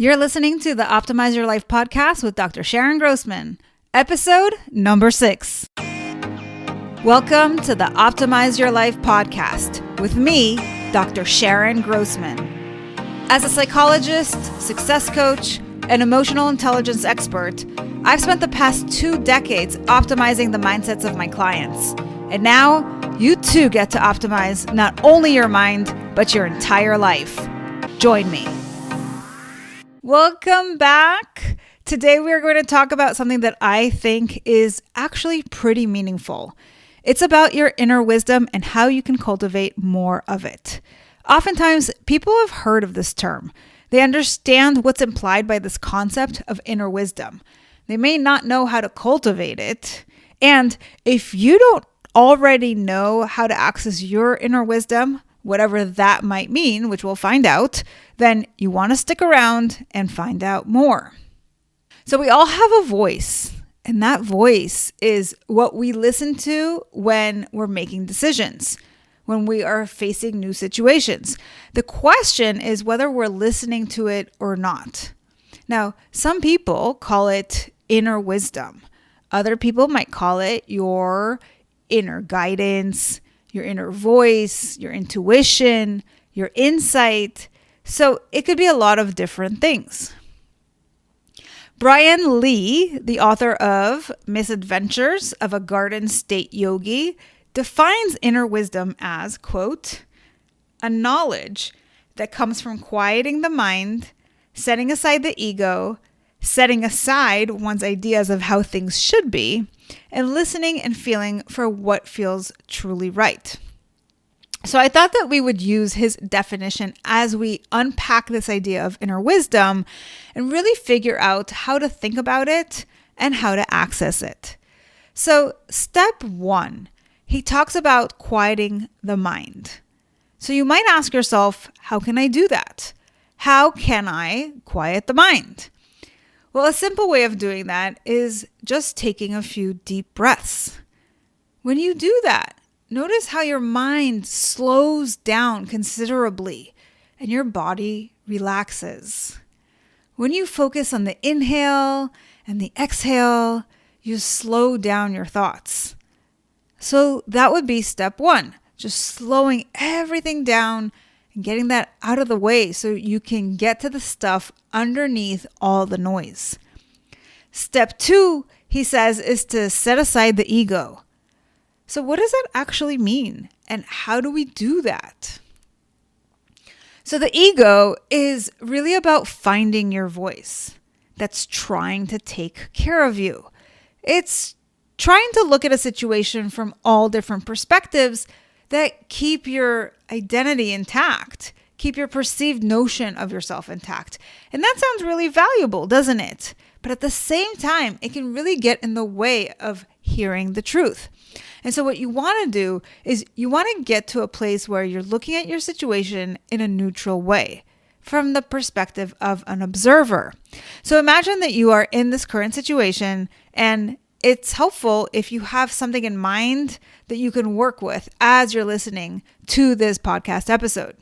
You're listening to the Optimize Your Life podcast with Dr. Sharon Grossman, episode number 6. Welcome to the Optimize Your Life podcast with me, Dr. Sharon Grossman. As a psychologist, success coach, and emotional intelligence expert, I've spent the past 2 decades optimizing the mindsets of my clients. And now, you too get to optimize not only your mind, but your entire life. Join me. Welcome back. Today we are going to talk about something that I think is actually pretty meaningful. It's about your inner wisdom and how you can cultivate more of it. Oftentimes, people have heard of this term. They understand what's implied by this concept of inner wisdom. They may not know how to cultivate it. And if you don't already know how to access your inner wisdom, whatever that might mean, which we'll find out, then you want to stick around and find out more. So we all have a voice, and that voice is what we listen to when we're making decisions, when we are facing new situations. The question is whether we're listening to it or not. Now, some people call it inner wisdom. Other people might call it your inner guidance, your inner voice, your intuition, your insight. So it could be a lot of different things. Brian Lee, the author of Misadventures of a Garden State Yogi, defines inner wisdom as, quote, a knowledge that comes from quieting the mind, setting aside the ego, setting aside one's ideas of how things should be, and listening and feeling for what feels truly right. So I thought that we would use his definition as we unpack this idea of inner wisdom and really figure out how to think about it and how to access it. So step 1, he talks about quieting the mind. So you might ask yourself, how can I do that? How can I quiet the mind? Well, a simple way of doing that is just taking a few deep breaths. When you do that, notice how your mind slows down considerably and your body relaxes. When you focus on the inhale and the exhale, you slow down your thoughts. So that would be step 1, just slowing everything down and getting that out of the way so you can get to the stuff underneath all the noise. Step 2, he says, is to set aside the ego. So what does that actually mean? And how do we do that? So the ego is really about finding your voice that's trying to take care of you. It's trying to look at a situation from all different perspectives that keep your identity intact, keep your perceived notion of yourself intact. And that sounds really valuable, doesn't it? But at the same time, it can really get in the way of hearing the truth. And so what you want to do is you want to get to a place where you're looking at your situation in a neutral way, from the perspective of an observer. So imagine that you are in this current situation, and it's helpful if you have something in mind that you can work with as you're listening to this podcast episode.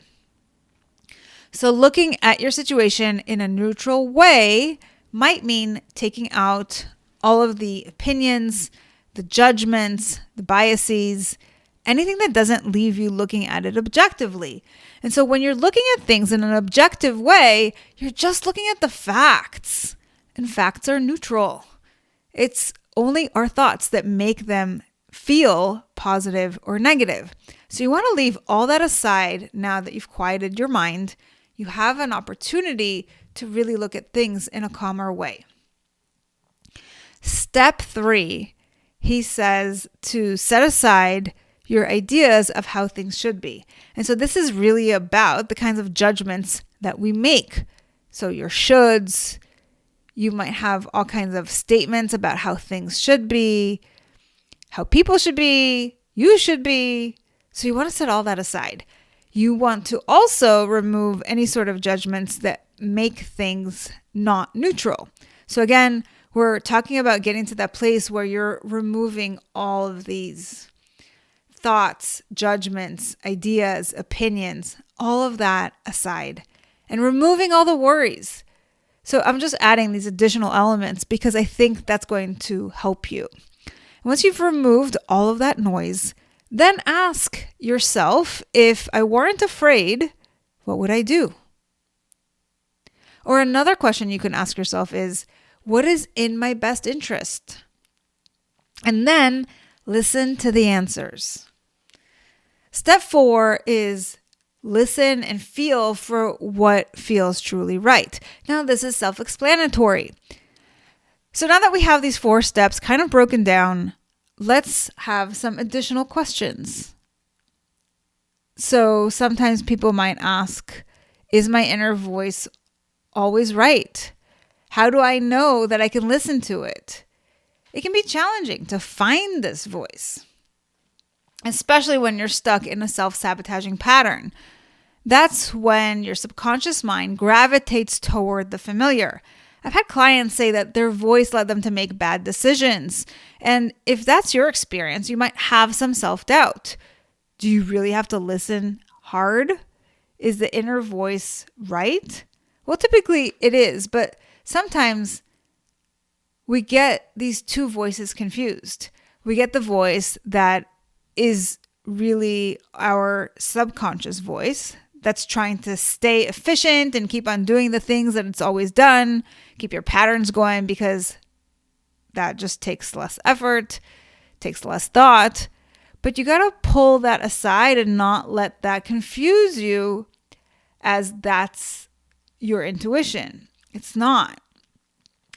So looking at your situation in a neutral way might mean taking out all of the opinions, the judgments, the biases, anything that doesn't leave you looking at it objectively. And so when you're looking at things in an objective way, you're just looking at the facts. And facts are neutral. It's only our thoughts that make them feel positive or negative. So you want to leave all that aside now that you've quieted your mind. You have an opportunity to really look at things in a calmer way. Step 3, he says to set aside your ideas of how things should be. And so this is really about the kinds of judgments that we make. So your shoulds, you might have all kinds of statements about how things should be, how people should be, you should be. So you want to set all that aside. You want to also remove any sort of judgments that make things not neutral. So again, we're talking about getting to that place where you're removing all of these thoughts, judgments, ideas, opinions, all of that aside, and removing all the worries. So I'm just adding these additional elements because I think that's going to help you. Once you've removed all of that noise, then ask yourself, if I weren't afraid, what would I do? Or another question you can ask yourself is, what is in my best interest? And then listen to the answers. Step 4 is listen and feel for what feels truly right. Now, this is self-explanatory. So now that we have these 4 steps kind of broken down, let's have some additional questions. So sometimes people might ask, is my inner voice always right? How do I know that I can listen to it? It can be challenging to find this voice, especially when you're stuck in a self-sabotaging pattern. That's when your subconscious mind gravitates toward the familiar. I've had clients say that their voice led them to make bad decisions. And if that's your experience, you might have some self-doubt. Do you really have to listen hard? Is the inner voice right? Well, typically it is, but sometimes we get these 2 voices confused. We get the voice that is really our subconscious voice that's trying to stay efficient and keep on doing the things that it's always done, keep your patterns going, because that just takes less effort, takes less thought. But you got to pull that aside and not let that confuse you as that's your intuition. It's not.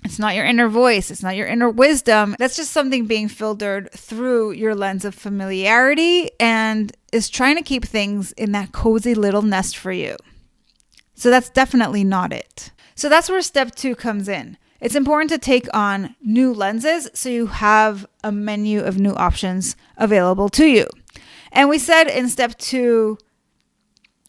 It's not your inner voice. It's not your inner wisdom. That's just something being filtered through your lens of familiarity and is trying to keep things in that cozy little nest for you. So that's definitely not it. So that's where step 2 comes in. It's important to take on new lenses so you have a menu of new options available to you. And we said in step 2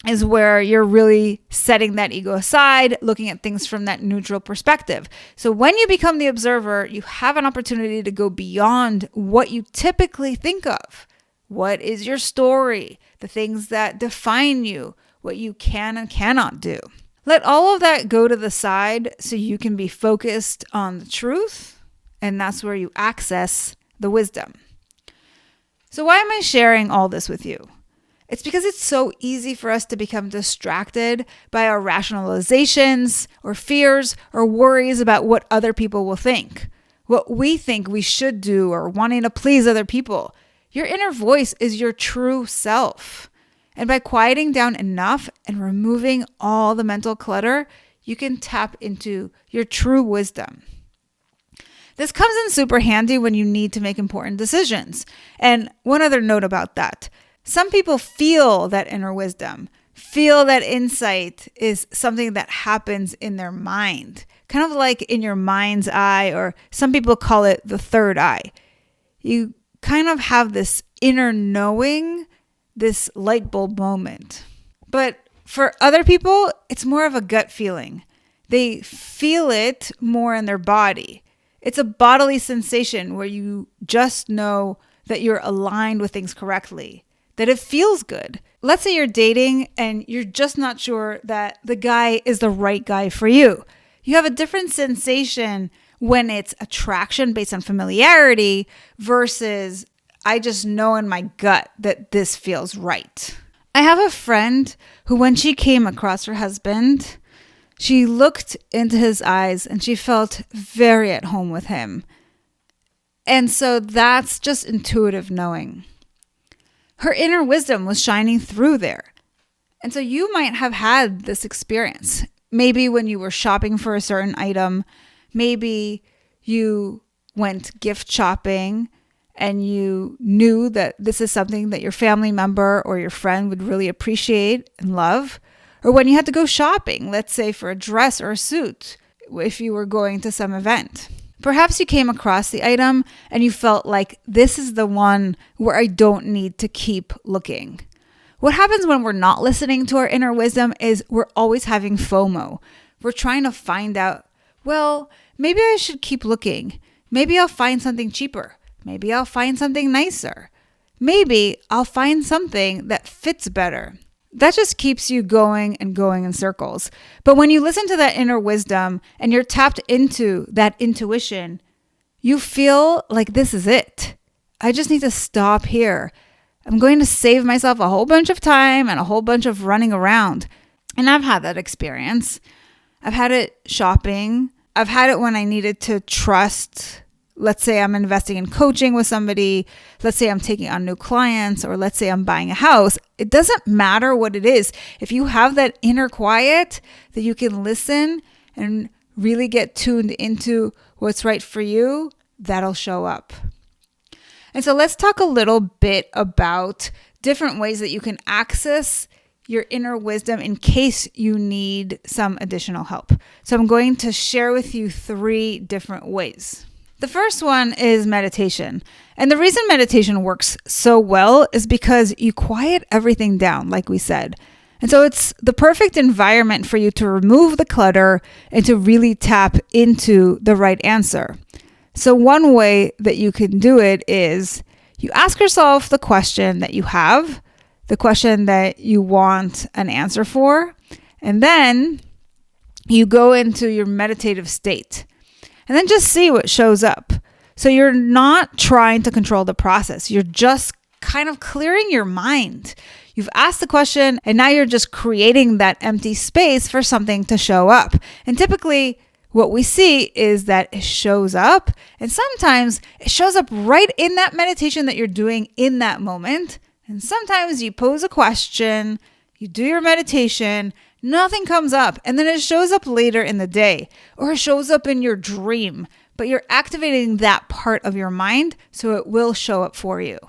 is where you're really setting that ego aside, looking at things from that neutral perspective. So when you become the observer, you have an opportunity to go beyond what you typically think of. What is your story? The things that define you, what you can and cannot do. Let all of that go to the side so you can be focused on the truth, and that's where you access the wisdom. So why am I sharing all this with you? It's because it's so easy for us to become distracted by our rationalizations or fears or worries about what other people will think, what we think we should do, or wanting to please other people. Your inner voice is your true self. And by quieting down enough and removing all the mental clutter, you can tap into your true wisdom. This comes in super handy when you need to make important decisions. And one other note about that. Some people feel that inner wisdom, feel that insight is something that happens in their mind, kind of like in your mind's eye, or some people call it the third eye. You kind of have this inner knowing, this light bulb moment. But for other people, it's more of a gut feeling. They feel it more in their body. It's a bodily sensation where you just know that you're aligned with things correctly, that it feels good. Let's say you're dating and you're just not sure that the guy is the right guy for you. You have a different sensation when it's attraction based on familiarity versus I just know in my gut that this feels right. I have a friend who, when she came across her husband, she looked into his eyes and she felt very at home with him. And so that's just intuitive knowing. Her inner wisdom was shining through there. And so you might have had this experience. Maybe when you were shopping for a certain item, maybe you went gift shopping and you knew that this is something that your family member or your friend would really appreciate and love. Or when you had to go shopping, let's say for a dress or a suit, if you were going to some event. Perhaps you came across the item and you felt like this is the one where I don't need to keep looking. What happens when we're not listening to our inner wisdom is we're always having FOMO. We're trying to find out, well, maybe I should keep looking. Maybe I'll find something cheaper. Maybe I'll find something nicer. Maybe I'll find something that fits better. that just keeps you going and going in circles. But when you listen to that inner wisdom and you're tapped into that intuition, you feel like this is it. I just need to stop here. I'm going to save myself a whole bunch of time and a whole bunch of running around. And I've had that experience. I've had it shopping. I've had it when I needed to trust. Let's say I'm investing in coaching with somebody. Let's say I'm taking on new clients, or let's say I'm buying a house. It doesn't matter what it is. If you have that inner quiet that you can listen and really get tuned into what's right for you, that'll show up. And so let's talk a little bit about different ways that you can access your inner wisdom in case you need some additional help. So I'm going to share with you 3 different ways. The first one is meditation. And the reason meditation works so well is because you quiet everything down, like we said. And so it's the perfect environment for you to remove the clutter and to really tap into the right answer. So one way that you can do it is you ask yourself the question that you have, the question that you want an answer for, and then you go into your meditative state and then just see what shows up. So you're not trying to control the process. You're just kind of clearing your mind. You've asked the question and now you're just creating that empty space for something to show up. And typically what we see is that it shows up, and sometimes it shows up right in that meditation that you're doing in that moment. And sometimes you pose a question, you do your meditation, nothing comes up, and then it shows up later in the day, or it shows up in your dream, but you're activating that part of your mind, so it will show up for you.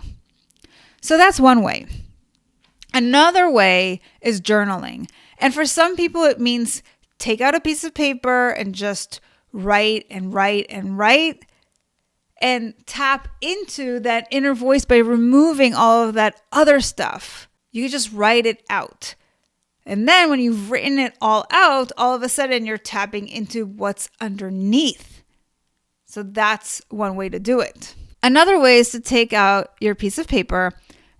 So that's one way. Another way is journaling. And for some people, it means take out a piece of paper and just write and write and write and tap into that inner voice by removing all of that other stuff. You just write it out. And then when you've written it all out, all of a sudden you're tapping into what's underneath. So that's one way to do it. Another way is to take out your piece of paper,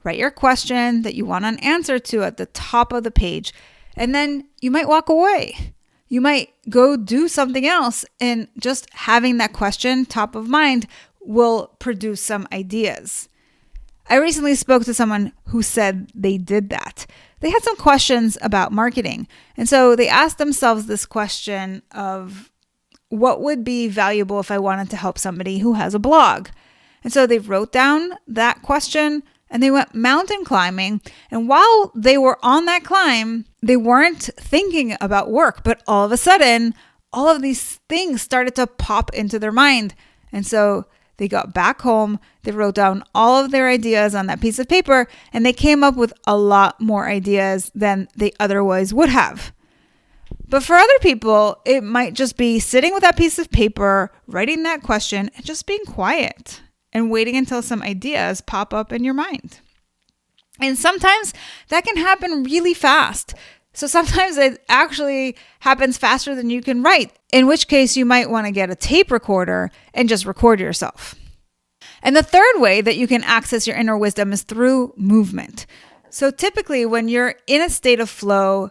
write your question that you want an answer to at the top of the page, and then you might walk away. You might go do something else, and just having that question top of mind will produce some ideas. I recently spoke to someone who said they did that. They had some questions about marketing. And so they asked themselves this question of what would be valuable if I wanted to help somebody who has a blog. And so they wrote down that question and they went mountain climbing. And while they were on that climb, they weren't thinking about work, but all of a sudden, all of these things started to pop into their mind. And so they got back home, they wrote down all of their ideas on that piece of paper, and they came up with a lot more ideas than they otherwise would have. But for other people, it might just be sitting with that piece of paper, writing that question, and just being quiet and waiting until some ideas pop up in your mind. And sometimes that can happen really fast. So sometimes it actually happens faster than you can write, in which case you might want to get a tape recorder and just record yourself. And the third way that you can access your inner wisdom is through movement. So typically when you're in a state of flow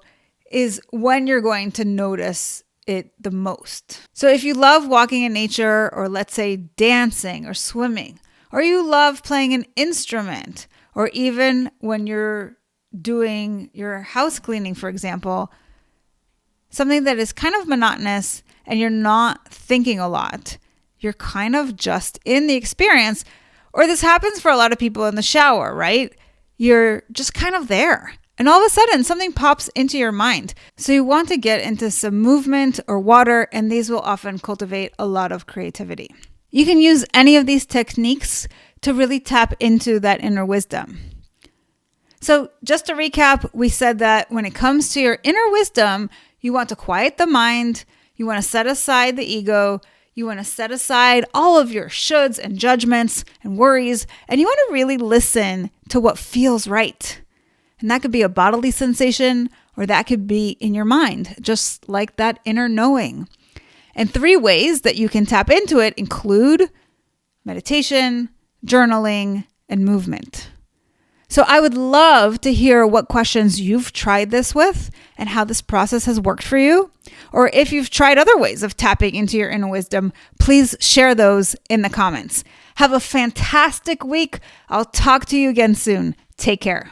is when you're going to notice it the most. So if you love walking in nature, or let's say dancing or swimming, or you love playing an instrument, or even when you're doing your house cleaning, for example, something that is kind of monotonous and you're not thinking a lot, you're kind of just in the experience. Or this happens for a lot of people in the shower, right? You're just kind of there. And all of a sudden, something pops into your mind. So you want to get into some movement or water, and these will often cultivate a lot of creativity. You can use any of these techniques to really tap into that inner wisdom. So just to recap, we said that when it comes to your inner wisdom, you want to quiet the mind, you want to set aside the ego, you want to set aside all of your shoulds and judgments and worries, and you want to really listen to what feels right. And that could be a bodily sensation, or that could be in your mind, just like that inner knowing. And 3 ways that you can tap into it include meditation, journaling, and movement. So I would love to hear what questions you've tried this with and how this process has worked for you. Or if you've tried other ways of tapping into your inner wisdom, please share those in the comments. Have a fantastic week. I'll talk to you again soon. Take care.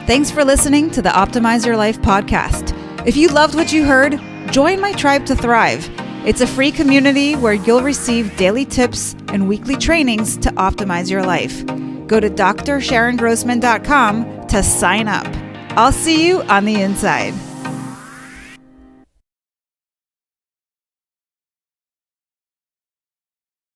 Thanks for listening to the Optimize Your Life podcast. If you loved what you heard, join my Tribe to Thrive. It's a free community where you'll receive daily tips and weekly trainings to optimize your life. Go to drsharongrossman.com to sign up. I'll see you on the inside.